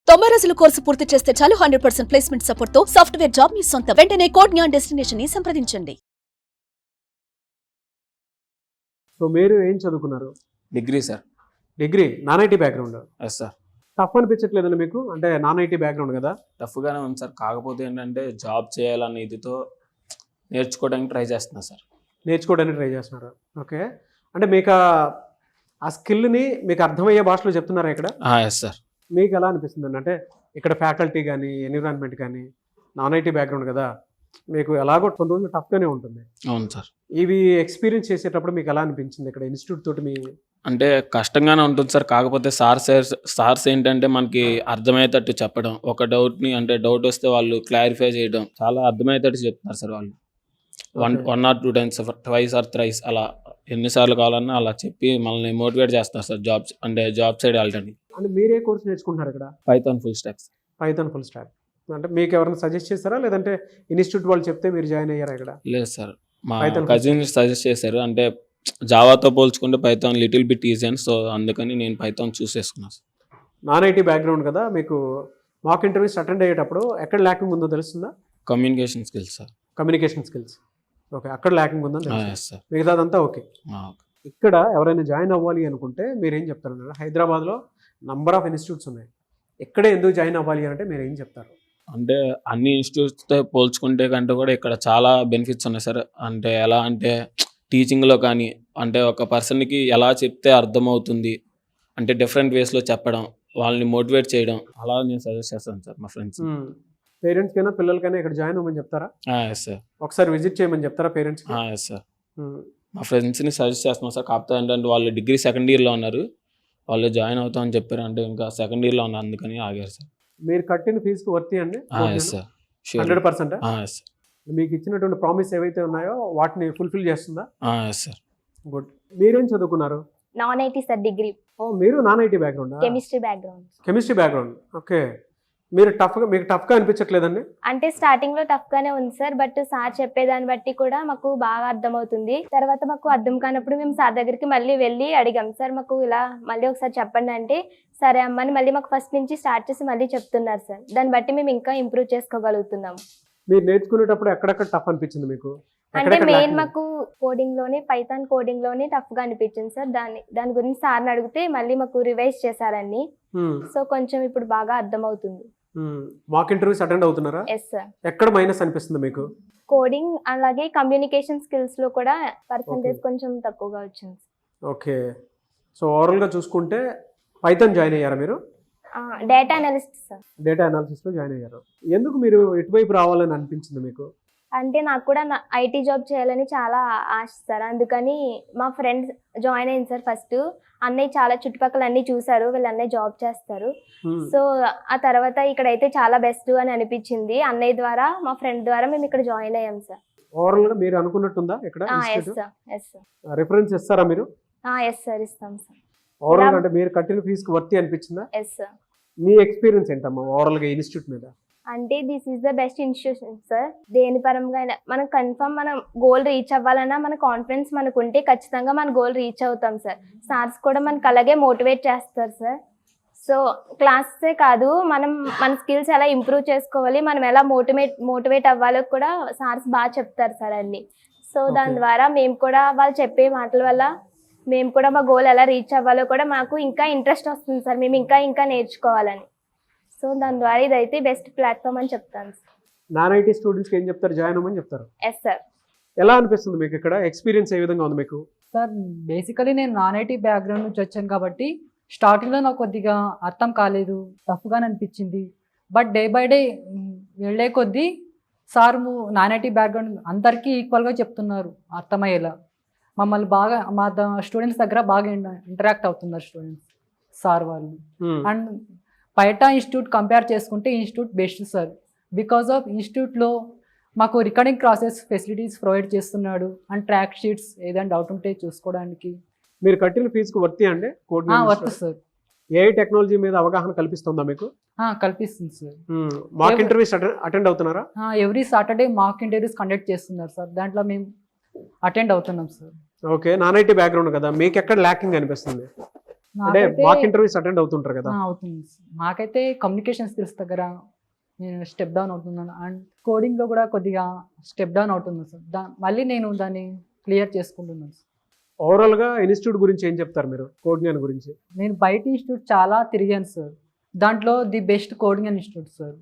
90 రోజుల కోర్సు పూర్తి చేస్తే చాలు 100% ప్లేస్మెంట్ సపోర్ట్ తో సాఫ్ట్వేర్ జాబ్ మీ సొంతం. వెంటనే కోడ్ జ్ఞాన్ డెస్టినేషన్ ని సంప్రదించండి. సో మీరు ఏం చదువుకున్నారు? Degree sir. Degree, non IT background. Yes sir. Tough అనిపించట్లేదండి మీకు? అంటే నాన్ ఐటీ బ్యాక్గ్రౌండ్ కదా. టఫ్గానే ఉంది సార్, కాకపోతే ఏంటంటే జాబ్ చేయాలన్న ఇదితో నేర్చుకోవడానికి ట్రై చేస్తున్నా సార్. నేర్చుకోవడానికి ట్రై చేస్తున్నారు. ఓకే, అంటే మీకు ఆ స్కిల్ని మీకు అర్థమయ్యే భాషలో చెప్తున్నారా ఇక్కడ? Yes sir. మీకు ఎలా అనిపిస్తుందండి? అంటే ఇక్కడ ఫ్యాకల్టీ కానీ ఎన్విరాన్మెంట్ కానీ, నాన్ ఐటీ బ్యాక్గ్రౌండ్ కదా, మీకు ఎలాగో కొన్ని రోజులు టఫ్గానే ఉంటుంది. అవును సార్. ఇవి ఎక్స్పీరియన్స్ చేసేటప్పుడు మీకు ఎలా అనిపించింది ఇక్కడ ఇన్స్టిట్యూట్ తోటి? మీ అంటే కష్టంగానే ఉంటుంది సార్, కాకపోతే సార్స్ ఏంటంటే మనకి అర్థమయ్యేటట్టు చెప్పడం, ఒక డౌట్ని అంటే డౌట్ వస్తే వాళ్ళు క్లారిఫై చేయడం, చాలా అర్థమయ్యేటట్టు చెప్తున్నారు సార్ వాళ్ళు. 1 or 2 times, twice or thrice అలా ఎన్నిసార్లు కావాలన్నా అలా చెప్పి మనల్ని మోటివేట్ చేస్తారు సార్ జాబ్ సైడ్ వెళ్ళడానికి. అంటే మీరే కోర్స్ నేర్చుకుంటున్నారు ఇక్కడ? Python full stock. Python full stock అంటే మీకు ఎవరైనా సజెస్ట్ చేస్తారా, లేదంటే ఇన్స్టిట్యూట్ వాళ్ళు చెప్తే మీరు జాయిన్ అయ్యారా ఇక్కడ? లేదు సార్, మా కజిన్ సజెస్ట్ చేశారు. అంటే జావాతో పోల్చుకుంటే పైథాన్ లిటిల్ బిట్ ఈజీ అని, సో అందుకని నేను పైథాన్ చూస్ చేసుకున్నాను సార్. నాన్ ఐటీ బ్యాక్గ్రౌండ్ కదా, మీకు మాక్ ఇంటర్వ్యూస్ అటెండ్ అయ్యేటప్పుడు ఎక్కడ ల్యాకింగ్ ఉందో తెలుస్తుందా? Communication skills sir. Communication skills, okay, అక్కడ ల్యాకింగ్ ఉందని తెలుసు. సార్. మిగతాదంతా ఓకే. ఇక్కడ ఎవరైనా జాయిన్ అవ్వాలి అనుకుంటే మీరు ఏం చెప్తారు? హైదరాబాద్లో నంబర్ ఆఫ్ ఇన్స్టిట్యూట్స్ ఉన్నాయి, ఎక్కడే ఎందుకు జాయిన్ అవ్వాలి అంటే మీరు ఏం చెప్తారు? అంటే అన్ని ఇన్స్టిట్యూట్స్తో పోల్చుకుంటే కంటే కూడా ఇక్కడ చాలా బెనిఫిట్స్ ఉన్నాయి సార్. అంటే ఎలా అంటే టీచింగ్లో కానీ, అంటే ఒక పర్సన్కి ఎలా చెప్తే అర్థమవుతుంది అంటే డిఫరెంట్ వేస్లో చెప్పడం, వాళ్ళని మోటివేట్ చేయడం, అలా నేను సజెస్ట్ చేస్తాను సార్ మా ఫ్రెండ్స్. పేరెంట్స్కైనా పిల్లలకైనా ఇక్కడ జాయిన్ అవ్వమని చెప్తారా? Yes sir. ఒకసారి విజిట్ చేయమని చెప్తారా పేరెంట్స్? Yes sir. మా ఫ్రెండ్స్ని సజెస్ట్ చేస్తున్నాం సార్, కాకపోతే ఏంటంటే వాళ్ళు డిగ్రీ 2nd yearలో ఉన్నారు, వాళ్ళు జాయిన్ అవుతామని చెప్పారు, అంటే ఇంకా 2nd yearలో ఉన్నారు, అందుకని ఆగారు సార్. మీరు కట్టిన ఫీజుకి వర్తి అండి? Yes sir. 100%? Yes sir. మీకు ఇచ్చినటువంటి ప్రామిస్ ఏవైతే ఉన్నాయో వాటిని ఫుల్ఫిల్ చేస్తుందా? Yes sir. గుడ్. మీరేం చదువుకున్నారు? Non IT sir, degree. మీరు non IT background? Chemistry background. Chemistry background, okay. మీకు టఫ్గా అనిపించట్లేదండి? అంటే స్టార్టింగ్ లో టఫ్ గానే ఉంది సార్, బట్ సార్ చెప్పేదాన్ని బట్టి కూడా మాకు బాగా అర్థమవుతుంది. తర్వాత మాకు అర్థం కానప్పుడు మేము సార్ దగ్గరికి మళ్ళీ వెళ్ళి అడిగాం, సార్ మాకు ఇలా మళ్ళీ ఒకసారి చెప్పండి అంటే, సరే అమ్మని మళ్ళీ మాకు ఫస్ట్ నుంచి స్టార్ట్ చేసి మళ్ళీ చెప్తున్నారు సార్. దాన్ని బట్టి మేము ఇంకా ఇంప్రూవ్ చేసుకోగలుగుతున్నాము. మీరు నేర్చుకునేటప్పుడు ఎక్కడెక్కడ టఫ్ అనిపించింది మీకు? అంటే మెయిన్ మాకు కోడింగ్ లోనే, పైథాన్ కోడింగ్ లోనే టఫ్ గా అనిపించింది సార్. దాని గురించి సార్ని అడిగితే మళ్ళీ మాకు రివైజ్ చేశారని, సో కొంచెం ఇప్పుడు బాగా అర్థమవుతుంది. మాక్ ఇంటర్వ్యూస్ అటెండ్ అవుతున్నారా? Yes sir. ఎక్కడ మైనస్ అనిపిస్తుంది మీకు? కోడింగ్ అలాగే కమ్యూనికేషన్ స్కిల్స్ లో కూడా పర్సంటేజ్ కొంచెం తక్కువగా వచ్చింది. ఓకే, సో ఓవరాల్ గా చూసుకుంటే పైథాన్ జాయిన్ అయ్యారా మీరు? Data analyst sir. Data analysis లో జాయిన్ అయ్యారు. ఎందుకు మీరు ఇటువైపు రావాలని అనిపించింది మీకు? అంటే నాకు కూడా ఐటీ జాబ్ చేయాలని చాలా ఆశ సార్, అందుకని మా ఫ్రెండ్స్ జాయిన్ అయింది సార్. ఫస్ట్ అన్నయ్య చాలా చుట్టుపక్కల అన్ని చూసారు, వీళ్ళు అన్నయ్య జాబ్ చేస్తారు, సో ఆ తర్వాత ఇక్కడైతే చాలా బెస్ట్ అని అనిపించింది. అన్నయ్య ద్వారా, మా ఫ్రెండ్ ద్వారా మేము ఇక్కడ జాయిన్ అయ్యాం సార్. ఓవరాల్ గా మీరు అనుకున్నట్టుందా ఇక్కడ? Yes sir. Yes sir. Reference ఇస్తారా మీరు? ఎస్ సార్, ఇస్తాం సార్. ఓవరాల్ అంటే మీరు కట్టిన ఫీజుకి వర్తి అనిపించిందా? Yes sir. మీ ఎక్స్పీరియన్స్ ఏంటమ్మా ఓవరాల్ గా ఇన్స్టిట్యూట్ మీద? అంటే this is the best institution sir. దేని పరంగా అయినా మనం కన్ఫర్మ్ మనం గోల్ రీచ్ అవ్వాలన్నా మన కాన్ఫిడెన్స్ మనకు ఉంటే ఖచ్చితంగా మన గోల్ రీచ్ అవుతాం సార్. సార్స్ కూడా మనకు అలాగే మోటివేట్ చేస్తారు సార్. సో క్లాసెసే కాదు, మన స్కిల్స్ ఎలా ఇంప్రూవ్ చేసుకోవాలి, మనం ఎలా మోటివేట్ అవ్వాలో కూడా సార్స్ బాగా చెప్తారు సార్ అన్ని. సో దాని ద్వారా మేము కూడా వాళ్ళు చెప్పే మాటల వల్ల మేము కూడా మా గోల్ ఎలా రీచ్ అవ్వాలో కూడా మాకు ఇంకా ఇంట్రెస్ట్ వస్తుంది సార్, మేము ఇంకా నేర్చుకోవాలని. సో దాని ద్వారా ఇదైతే బెస్ట్ ప్లాట్ఫామ్ అని చెప్తాను సార్. నాన్ ఐటీ స్టూడెంట్స్కి ఏం చెప్తారు? జాయిన్ అవ్వమని చెప్తారు. Yes sir. ఎలా అనిపిస్తుంది మీకు ఇక్కడ? ఎక్స్పీరియన్స్ ఏ విధంగా ఉంది మీకు? సార్ బేసికలీ నేను నాన్ ఐటీ బ్యాక్గ్రౌండ్ నుంచి వచ్చాను కాబట్టి స్టార్టింగ్లో నాకు కొద్దిగా అర్థం కాలేదు, టఫ్గానే అనిపించింది. బట్ డే బై డే వెళ్ళే కొద్దీ సార్ నాన్ ఐటీ బ్యాక్గ్రౌండ్ అందరికీ ఈక్వల్గా చెప్తున్నారు అర్థమయ్యేలా. మమ్మల్ని బాగా మా స్టూడెంట్స్ దగ్గర బాగా ఇంటరాక్ట్ అవుతున్నారు స్టూడెంట్స్ సార్ వాళ్ళు. అండ్ బయట ఇన్స్టిట్యూట్ కంపేర్ చేసుకుంటే institute best sir. Because of ఇన్స్టిట్యూట్లో మాకు రికార్డింగ్ క్లాసెస్ ఫెసిలిటీస్ ప్రొవైడ్ చేస్తున్నాడు, అండ్ ట్రాక్ షీట్స్ ఏదైనా డౌట్ ఉంటే చూసుకోవడానికి. మీరు కట్టిన ఫీజుకు వర్తి అండి? Worth sir. ఏఐ టెక్నాలజీ మీద అవగాహన కల్పిస్తుందా మీకు? కల్పిస్తుంది సార్. మాక్ ఇంటర్వ్యూస్ అటెండ్ అవుతున్నారా? Every Saturday mock interviews conduct చేస్తున్నారు సార్, దాంట్లో మేము అటెండ్ అవుతున్నాం sir. Okay, non IT background కదా, మీకు ఎక్కడ ల్యాకింగ్ అనిపిస్తుంది? అంటే నాకైతే మాక్ ఇంటర్వ్యూస్ అటెండ్ అవుతుంటారు కదా. అవుతుంది. మాకైతే కమ్యూనికేషన్ స్కిల్స్ దగ్గర నేను స్టెప్ డౌన్ అవుతున్నాను అండ్ కోడింగ్లో కూడా కొద్దిగా స్టెప్ డౌన్ అవుతుంది సార్. మళ్ళీ నేను దాన్ని క్లియర్ చేసుకుంటున్నాను సార్. ఓవరాల్ గా ఇన్స్టిట్యూట్ గురించి ఏం చెప్తారు మీరు, కోడ్ జ్ఞాన్ గురించి? నేను బయట ఇన్స్టిట్యూట్ చాలా తిరిగాను సార్, దాంట్లో the best coding institute sir.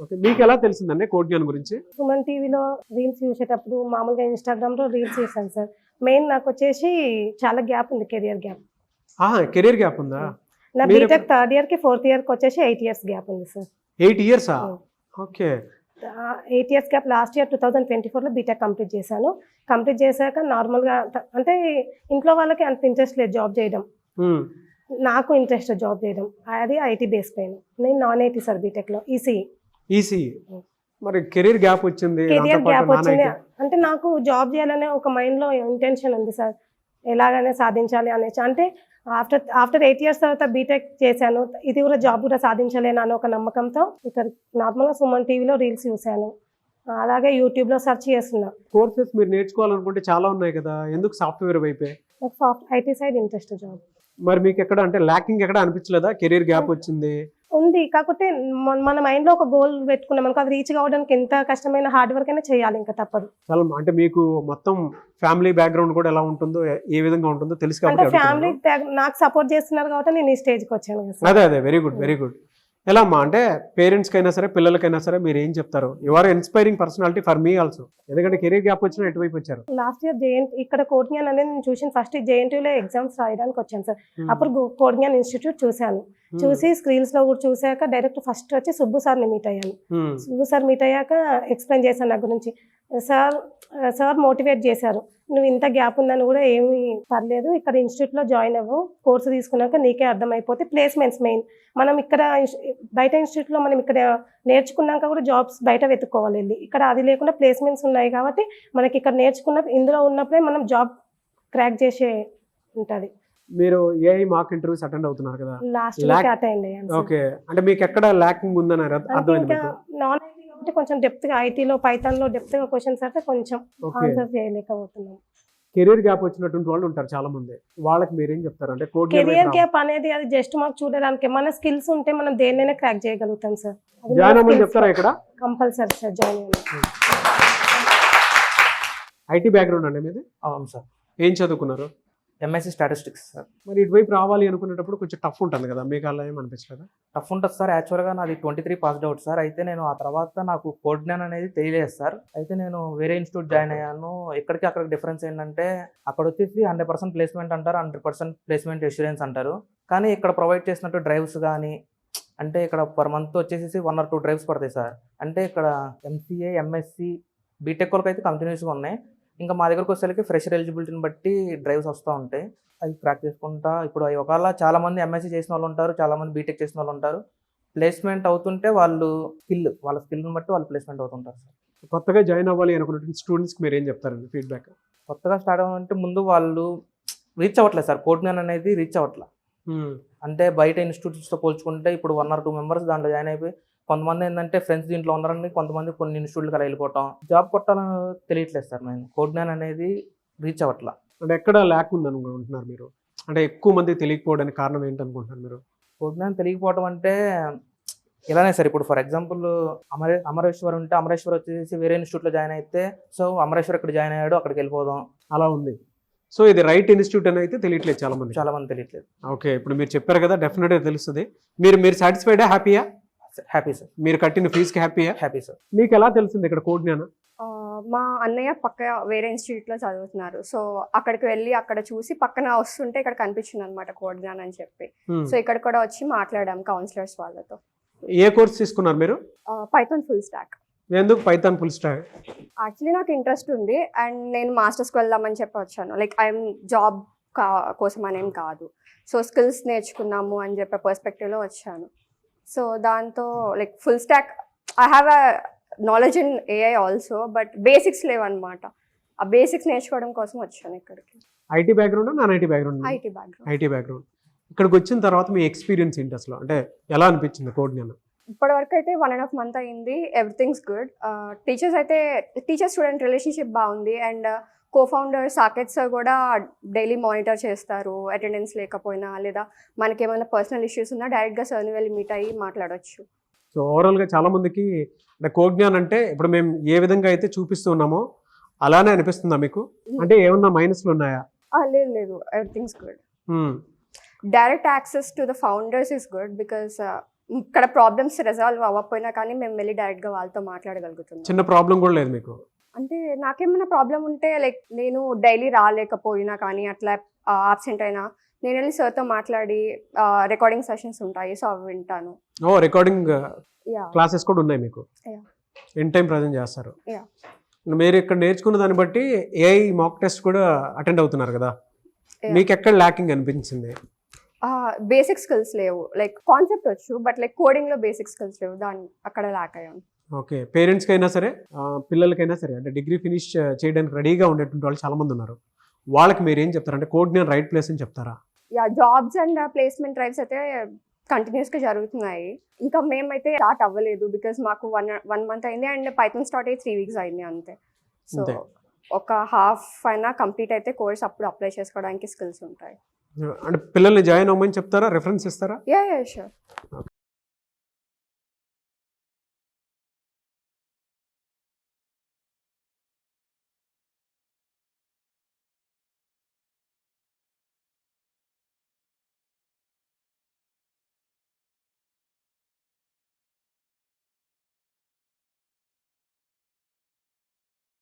Okay, మీకు ఎలా తెలిసిందండి కోడ్ జ్ఞాన్ గురించి? సుమన్ టీవీలో రీల్స్ చూసేటప్పుడు మామూలుగా ఇన్స్టాగ్రామ్లో రీల్స్ చేశాను సార్. మెయిన్ నాకు వచ్చేసి చాలా గ్యాప్ ఉంది, కెరియర్ గ్యాప్. కెరీర్ గ్యాప్ ఉందా? నా మీరు బీటెక్ థర్డ్ ఇయర్కి ఫోర్త్ ఇయర్కి వచ్చేసి 8 years గ్యాప్ ఉంది సార్. 8 years? Okay. 8 years gap. Last year 2024లో బీటెక్ కంప్లీట్ చేశాను. కంప్లీట్ చేశాక నార్మల్గా అంటే ఇంట్లో వాళ్ళకి అంత ఇంట్రెస్ట్ లేదు జాబ్ చేయడం, నాకు ఇంట్రెస్ట్ జాబ్ చేయడం. అది ఐటీ బేస్ పైన. నేను నాన్ ఐటీ సార్, బీటెక్లో ఈసీ. మరి కెరీర్ గ్యాప్ వచ్చింది, కెరియర్ గ్యాప్ వచ్చింది అంటే నాకు జాబ్ చేయాలనే ఒక మైండ్లో ఇంటెన్షన్ ఉంది సార్, ఎలాగైనా సాధించాలి అనేసి. అంటే ఆఫ్టర్ 8 years తర్వాత బీటెక్ చేశాను, ఇది కూడా జాబ్ కూడా సాధించలేను అని ఒక నమ్మకంతో ఇక్కడ నార్మల్గా సుమన్ టీవీలో రీల్స్ చూశాను, అలాగే యూట్యూబ్లో సెర్చ్ చేస్తున్నా. కోర్సెస్ మీరు నేర్చుకోవాలనుకుంటే చాలా ఉన్నాయి కదా, ఎందుకు సాఫ్ట్వేర్ వైపే? నాకు ఐటీ సైడ్ ఇంట్రెస్ట్ జాబ్. మరి మీకు ఎక్కడ అంటే ల్యాకింగ్ ఎక్కడ అనిపించలేదా? కెరీర్ గ్యాప్ వచ్చింది ఉంది, కాకపోతే మన మైండ్లో ఒక గోల్ పెట్టుకున్నాం అనుకో, అది రీచ్ కావడానికి ఎంత కష్టమైన హార్డ్ వర్క్ అయినా చేయాలి, ఇంకా తప్పదు. చాలా. అంటే మీకు మొత్తం ఫ్యామిలీ బ్యాక్గ్రౌండ్ కూడా ఎలా ఉంటుందో, ఏ విధంగా ఉంటుందో తెలుసు అంటే కాబట్టి ఫ్యామిలీ నాకు సపోర్ట్ చేస్తున్నారు కాబట్టి నేను ఈ స్టేజ్కి వచ్చాను కదా సార్. అదే వెరీ గుడ్, వెరీ గుడ్. ఎలా అమ్మా, అంటే పేరెంట్స్కి అయినా సరే పిల్లలకైనా సరే మీరు ఏం చెప్తారు? You are inspiring personality for me also. ఎందుకంటే కెరీర్ గ్యాప్ వచ్చిన ఎటువైపు వచ్చారు? లాస్ట్ ఇయర్ ఇక్కడ కోడ్ జ్ఞాన్ అనేది నేను చూసిన ఫస్ట్ జేఎన్టీయూలో ఎగ్జామ్స్ రాయడానికి వచ్చాను సార్. అప్పుడు కోడ్ జ్ఞాన్ ఇన్స్టిట్యూట్ చూశాను, చూసి స్క్రీన్స్ లో కూడా చూసాక డైరెక్ట్ ఫస్ట్ వచ్చి సుబ్బు సార్ని మీట్ అయ్యాను. సుబ్బు సార్ మీట్ అయ్యాక ఎక్స్ప్లెయిన్ చేశాను నా గురించి. సార్ మోటివేట్ చేశారు, నువ్వు ఇంత గ్యాప్ ఉందని కూడా ఏమీ పర్లేదు, ఇక్కడ ఇన్స్టిట్యూట్లో జాయిన్ అవ్వు, కోర్సు తీసుకున్నాక నీకే అర్థమైపోతే ప్లేస్మెంట్స్ మెయిన్. మనం ఇక్కడ బయట ఇన్స్టిట్యూట్లో మనం ఇక్కడ నేర్చుకున్నాక కూడా జాబ్స్ బయట వెతుక్కోవాలి వెళ్ళి, ఇక్కడ అది లేకుండా ప్లేస్మెంట్స్ ఉన్నాయి కాబట్టి మనకి ఇక్కడ నేర్చుకున్న ఇందులో ఉన్నప్పుడే మనం జాబ్ క్రాక్ చేసే ఉంటుంది. మీరు ఏఐ మాక్ ఇంటర్వ్యూస్ అటెండ్ అవుతున్నారు కదా, లాస్ట్ వీక్ అటెండ్ అయ్యాను. ఓకే, అంటే మీకు ఎక్కడ ల్యాకింగ్ ఉందని అర్థమైంది మీకు? నాన్ ఐటీ కాబట్టి కొంచెం డెప్త్గా ఐటీలో పైథాన్లో డెప్త్గా క్వశ్చన్స్ అంటే కొంచెం ఆన్సర్ చేయలేకపోతున్నాం. కెరీర్ గ్యాప్ వచ్చినటువంటి వాళ్ళు ఉంటారు చాలా మంది, వాళ్ళకి మీరేం చెప్తారు? అంటే కోడ్ కెరియర్ గ్యాప్ అనేది అది జస్ట్ మాకు చూడడానికి, మన స్కిల్స్ ఉంటే మనం దేన్నైనా క్రాక్ చేయగలుగుతాం సార్. జాయిన్ అవ్వమని చెప్తారా ఇక్కడ? కంపల్సరీ సార్ జాయిన్ అవ్వాలి. ఐటీ బ్యాక్గ్రౌండ్ అండి మీది? అవును సార్, ఏం చదువుకున్నారు? MSc statistics sir. మరి ఇటువైపు రావాలి అనుకునేటప్పుడు కొంచెం టఫ్ ఉంటుంది కదా, మీకు అలా ఏం అనిపించలేదా? టఫ్ ఉంటుంది సార్. యాక్చువల్గా నాది 23 పాస్డ్ అవుట్ సార్. అయితే నేను ఆ తర్వాత నాకు కోడ్ జ్ఞాన్ అనేది తెలియలేదు సార్. అయితే నేను వేరే ఇన్స్టిట్యూట్ జాయిన్ అయ్యాను. ఎక్కడికి అక్కడ డిఫరెన్స్ ఏంటంటే అక్కడ వచ్చేసి 100% ప్లేస్మెంట్ అంటారు, 100% ప్లేస్మెంట్ ఇన్సూరెన్స్ అంటారు. కానీ ఇక్కడ ప్రొవైడ్ చేసినట్టు డ్రైవ్స్ కానీ, అంటే ఇక్కడ పర్ మంత్ వచ్చేసి 1 or 2 డ్రైవ్స్ పడతాయి సార్. అంటే ఇక్కడ ఎంసీఏ, ఎంఎస్సి, బీటెక్ వాళ్ళకి అయితే కంటిన్యూస్గా ఉన్నాయి. ఇంకా మా దగ్గరకు వచ్చేసరికి ఫ్రెషర్ ఎలిజిబిలిటీని బట్టి డ్రైవ్స్ వస్తూ ఉంటాయి, అవి క్రాక్ చేసుకుంటా. ఇప్పుడు అవి ఒకవేళ చాలామంది ఎంఎస్సీ చేసిన వాళ్ళు ఉంటారు, చాలామంది బీటెక్ చేసిన వాళ్ళు ఉంటారు. ప్లేస్మెంట్ అవుతుంటే వాళ్ళ స్కిల్ని బట్టి వాళ్ళు ప్లేస్మెంట్ అవుతుంటారు సార్. కొత్తగా జాయిన్ అవ్వాలి అనుకున్న స్టూడెంట్స్కి మీరు ఏం చెప్తారండి ఫీడ్బ్యాక్? కొత్తగా స్టార్ట్ అవ్వాలంటే ముందు వాళ్ళు రీచ్ అవ్వట్లేదు సార్, కోడ్ జ్ఞాన్ అనేది రీచ్ అవ్వట్లేదు. అంటే బయట ఇన్స్టిట్యూట్స్తో పోల్చుకుంటే ఇప్పుడు 1 or 2 members దాంట్లో జాయిన్ అయిపోయి, కొంతమంది ఏంటంటే ఫ్రెండ్స్ దీంట్లో ఉన్నారని కొంతమంది కొన్ని ఇన్స్టిట్యూట్లకు అలా వెళ్ళిపోవటం, జాబ్ కొట్టాలని తెలియట్లేదు సార్. నేను కోడ్ జ్ఞాన్ అనేది రీచ్ అవ్వట్లా. అంటే ఎక్కడ ల్యాక్ ఉంది అనుకుంటున్నారు మీరు? అంటే ఎక్కువ మంది తెలియకపోవడానికి కారణం ఏంటనుకుంటున్నారు మీరు? కోడ్ జ్ఞాన్ తెలియకపోవడం అంటే ఇలానే సార్. ఇప్పుడు ఫర్ ఎగ్జాంపుల్ అమరేశ్వర్ ఉంటే అమరేశ్వర్ వచ్చేసి వేరే ఇన్స్టిట్యూట్లో జాయిన్ అయితే, సో అమరేశ్వర్ ఇక్కడ జాయిన్ అయ్యాడు, అక్కడికి వెళ్ళిపోదాం, అలా ఉంది. సో ఇది రైట్ ఇన్స్టిట్యూట్ అని అయితే తెలియట్లేదు చాలా మంది తెలియట్లేదు. ఓకే, ఇప్పుడు మీరు చెప్పారు కదా, డెఫినెట్గా తెలుస్తుంది. మీరు సాటిస్ఫైడా, హ్యాపీయా? Happy sir. మీరు కట్టిన ఫీజుకి హ్యాపీయా? Happy sir. మీకు ఎలా తెలిసింది ఇక్కడ కోడ్ జ్ఞానం? మా అన్నయ్య పక్క వేరే ఇన్స్టిట్యూట్లో చదువుతున్నారు, సో అక్కడికి వెళ్ళి అక్కడ చూసి పక్కన వస్తుంటే ఇక్కడ కనిపించింది అనమాట కోడ్ జ్ఞాన్ అని చెప్పి. సో ఇక్కడ కూడా వచ్చి మాట్లాడాం కౌన్సిలర్స్ వాళ్ళతో. ఏ కోర్స్ తీసుకున్నారు మీరు? Python full stock. ఎందుకు పైథాన్ ఫుల్ స్టాక్? యాక్చువల్లీ నాకు ఇంట్రెస్ట్ ఉంది అండ్ నేను మాస్టర్స్కి వెళ్దామని చెప్పి వచ్చాను. లైక్ ఐఎమ్ జాబ్ కోసం అనేం కాదు, సో స్కిల్స్ నేర్చుకున్నాము అని చెప్పే పర్స్పెక్టివ్లో వచ్చాను. సో దాంతో like full stack I have a knowledge in AI also, but basics లేవన్నమాట. ఆ బేసిక్స్ నేర్చుకోవడం కోసం వచ్చాను ఇక్కడికి. IT background, non IT background? IT background. IT background. ఇక్కడికి వచ్చిన తర్వాత మీ ఎక్స్పీరియన్స్ ఏంటి అసలు? అంటే ఎలా అనిపించింది కోడ్ జ్ఞానం? ఇప్పటి వరకు అయితే 1.5 months అయింది. Everything's good. Teacher student relationship బాగుంది అండ్ కో-ఫౌండర్ సాకేత్ సార్ కూడా డైలీ మానిటర్ చేస్తారు, అటెండెన్స్ లేకపోయినా లేదా మనకి ఏమైనా పర్సనల్ ఇష్యూస్ ఉన్నా డైరెక్ట్గా సార్ని వెళ్ళి మీట్ అయ్యి మాట్లాడవచ్చు. సో ఓవరాల్గా చాలామందికి అంటే కోజ్ఞాన్ అంటే ఇప్పుడు మేము ఏ విధంగా అయితే చూపిస్తూ ఉన్నామో అలానే అనిపిస్తుందా మీకు? అంటే ఏమన్నా మైనస్లు ఉన్నాయా? లేదు లేదు, everything's good. Direct access to the founders is good because ఇక్కడ ప్రాబ్లమ్స్ రిజాల్వ్ అవ్వకపోయినా కానీ మేము వెళ్ళి డైరెక్ట్గా వాళ్ళతో మాట్లాడగలుగుతున్నాం. చిన్న ప్రాబ్లం కూడా లేదు మీకు? అంటే నాకేమైనా ప్రాబ్లం ఉంటే లైక్ నేను డైలీ రాలేకపోయినా కానీ అట్లా ఆబ్సెంట్ అయినా నేను వెళ్ళి సార్తో మాట్లాడి రికార్డింగ్ సెషన్స్ ఉంటాయి, సో అవి వింటాను. ఓ రికార్డింగ్ యా క్లాసెస్ కూడా ఉన్నాయి మీకు? Yeah. ఎన్ టైం ప్రజెంట్ చేస్తారు. Yeah. మీరు ఇక్కడ నేర్చుకున్న దాన్ని బట్టి ఏఐ మాక్ టెస్ట్ కూడా అటెండ్ అవుతున్నారు కదా, Yeah. మీకు ఎక్కడ ల్యాకింగ్ అనిపించింది? బేసిక్ స్కిల్స్ లేవు, లైక్ కాన్సెప్ట్ వచ్చు బట్ లైక్ కోడింగ్లో బేసిక్ స్కిల్స్ లేవు, దాన్ని అక్కడ ల్యాక్ అయ్యాను. ఓకే, పేరెంట్స్కి అయినా సరే పిల్లలకైనా సరే అంటే డిగ్రీ ఫినిష్ చేయడానికి రెడీగా ఉండేటువంటి వాళ్ళు చాలామంది ఉన్నారు, వాళ్ళకి మీరు ఏం చెప్తారు? అంటే కోజ్ఞాన్ రైట్ ప్లేస్ అని చెప్తారా? Yeah, jobs and placement drives అయితే కంటిన్యూస్గా జరుగుతున్నాయి. ఇంకా మేమైతే స్టార్ట్ అవ్వలేదు బికాస్ మాకు వన్ మంత్ అయింది అండ్ పైథాన్ స్టార్ట్ అయ్యి 3 weeks అయింది అంతే. సో అంతే. ఒక హాఫ్ అయినా కంప్లీట్ అయితే కోర్స్ అప్పుడు అప్లై చేసుకోవడానికి స్కిల్స్ ఉంటాయి. అంటే పిల్లల్ని జాయిన్ అవ్వమని చెప్తారా, రెఫరెన్స్ ఇస్తారా? Yeah yeah sure.